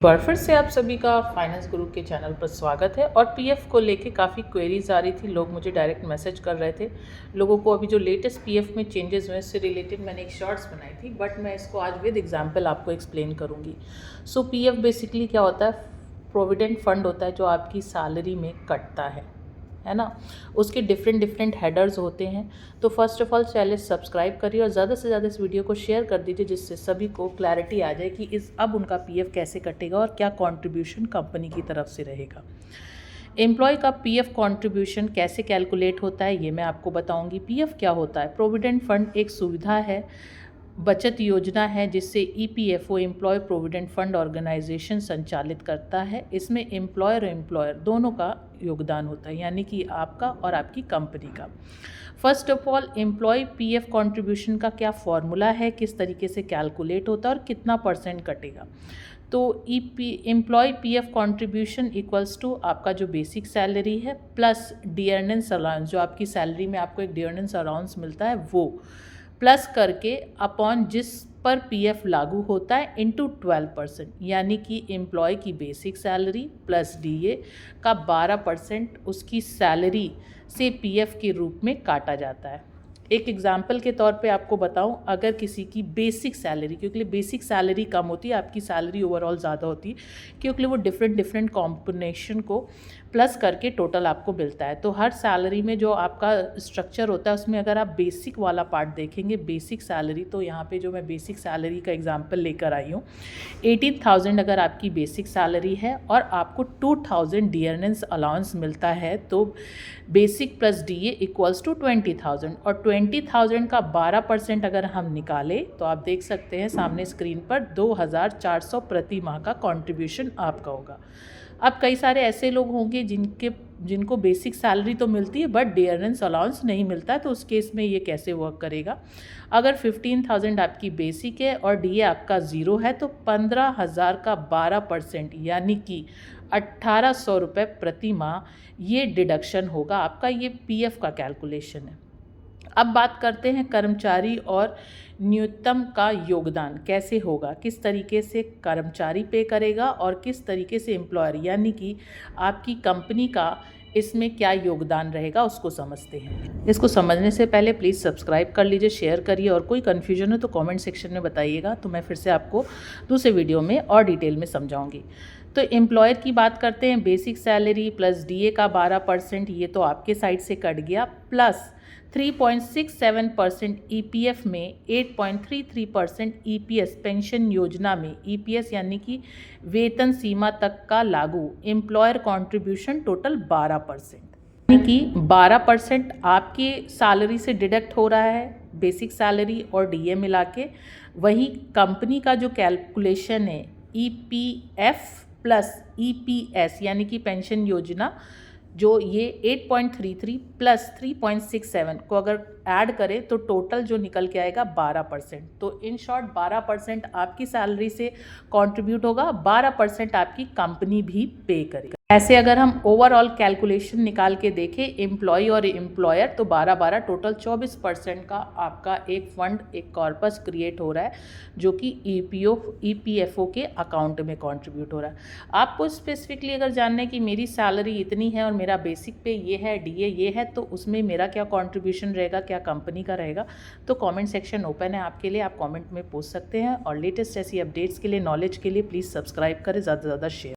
बार फिर से आप सभी का फाइनेंस गुरु के चैनल पर स्वागत है। और पीएफ को लेके काफ़ी क्वेरीज आ रही थी, लोग मुझे डायरेक्ट मैसेज कर रहे थे। लोगों को अभी जो लेटेस्ट पीएफ में चेंजेस हुए इससे रिलेटेड मैंने एक शॉर्ट्स बनाई थी, बट मैं इसको आज विद एग्जांपल आपको एक्सप्लेन करूँगी। सो पीएफ बेसिकली क्या होता है? प्रोविडेंट फंड होता है जो आपकी सैलरी में कटता है ना। उसके डिफरेंट हेडर्स होते हैं। तो first of all channel subscribe करिए और ज़्यादा से ज़्यादा इस वीडियो को शेयर कर दीजिए, जिससे सभी को क्लैरिटी आ जाए कि अब उनका पीएफ कैसे कटेगा और क्या कंट्रीब्यूशन कंपनी की तरफ से रहेगा। एम्प्लॉय का पीएफ कंट्रीब्यूशन कैसे कैलकुलेट होता है ये मैं आपको बताऊंगी। पीएफ क्या होता है? प्रोविडेंट फंड एक सुविधा है, बचत योजना है जिससे EPFO employee provident fund organisation संचालित करता है। इसमें एम्प्लॉयर और एम्प्लॉयर दोनों का योगदान होता है, यानी कि आपका और आपकी कंपनी का। First of all employ PF contribution का क्या फॉर्मूला है, किस तरीके से कैलकुलेट होता है और कितना परसेंट कटेगा। तो employee PF contribution equals to आपका जो बेसिक सैलरी है प्लस डियरनेंस अलाउंस, जो आपकी सैलरी में आपको एक डियरनेंस अलाउंस मिलता है वो प्लस करके अपॉन जिस पर पीएफ लागू होता है इनटू 12%, यानी कि एम्प्लॉय की बेसिक सैलरी प्लस डीए का 12% उसकी सैलरी से पीएफ के रूप में काटा जाता है। एक एग्जाम्पल के तौर पे आपको बताऊं, अगर किसी की बेसिक सैलरी, क्योंकि बेसिक सैलरी कम होती है, आपकी सैलरी ओवरऑल ज़्यादा होती है, क्योंकि वो डिफरेंट कॉम्बिनेशन को प्लस करके टोटल आपको मिलता है। तो हर सैलरी में जो आपका स्ट्रक्चर होता है उसमें अगर आप बेसिक वाला पार्ट देखेंगे, बेसिक सैलरी, तो यहाँ पे जो मैं बेसिक सैलरी का एग्जांपल लेकर आई हूँ, 18,000 अगर आपकी बेसिक सैलरी है और आपको 2,000 डियरनेंस अलाउंस मिलता है, तो basic plus DA equals to 20,000। और 20,000 का 12% अगर हम निकालें तो आप देख सकते हैं सामने स्क्रीन पर 2,400 प्रति माह का कॉन्ट्रीब्यूशन आपका होगा। अब कई सारे ऐसे लोग होंगे जिनको बेसिक सैलरी तो मिलती है बट डियरनेंस अलाउंस नहीं मिलता है, तो उस केस में ये कैसे वर्क करेगा? अगर 15,000 आपकी बेसिक है और डीए आपका 0 है तो 15,000 का 12% यानी कि 1,800 रुपये प्रति माह ये डिडक्शन होगा आपका। ये पीएफ का कैलकुलेशन है। अब बात करते हैं कर्मचारी और न्यूनतम का योगदान कैसे होगा, किस तरीके से कर्मचारी पे करेगा और किस तरीके से एम्प्लॉयर यानी कि आपकी कंपनी का इसमें क्या योगदान रहेगा, उसको समझते हैं। इसको समझने से पहले प्लीज़ सब्सक्राइब कर लीजिए, शेयर करिए, और कोई कन्फ्यूजन हो तो कमेंट सेक्शन में बताइएगा, तो मैं फिर से आपको दूसरे वीडियो में और डिटेल में समझाऊंगी। तो एम्प्लॉयर की बात करते हैं। बेसिक सैलरी प्लस डीए का 12%, ये तो आपके साइड से कट गया, प्लस 3.67% ईपीएफ में, 8.33% ईपीएस पेंशन योजना में, ईपीएस यानी कि वेतन सीमा तक का लागू, एम्प्लॉयर कंट्रीब्यूशन टोटल 12%, यानी कि 12% आपके सैलरी से डिडक्ट हो रहा है, बेसिक सैलरी और डीए मिला के। वही कंपनी का जो कैलकुलेशन है ईपीएफ प्लस ईपीएस यानी कि पेंशन योजना, जो ये 8.33 प्लस 3.67 को अगर ऐड करें तो टोटल जो निकल के आएगा 12%। तो इन शॉर्ट 12% आपकी सैलरी से कंट्रीब्यूट होगा, 12% आपकी कंपनी भी पे करेगा। ऐसे अगर हम ओवरऑल कैलकुलेशन निकाल के देखें एम्प्लॉय और एम्प्लॉयर, तो 12-12 टोटल 24% का आपका एक फंड, एक कॉर्पस क्रिएट हो रहा है जो कि ईपीएफओ के अकाउंट में कंट्रीब्यूट हो रहा है। आपको स्पेसिफिकली अगर जानना है कि मेरी सैलरी इतनी है और मेरा बेसिक पे ये है, डीए ये है, तो उसमें मेरा क्या कंट्रीब्यूशन रहेगा, क्या कंपनी का रहेगा, तो कमेंट सेक्शन ओपन है आपके लिए, आप कमेंट में पूछ सकते हैं। और लेटेस्ट ऐसी अपडेट्स के लिए, नॉलेज के लिए प्लीज़ सब्सक्राइब करें, ज़्यादा से ज़्यादा शेयर।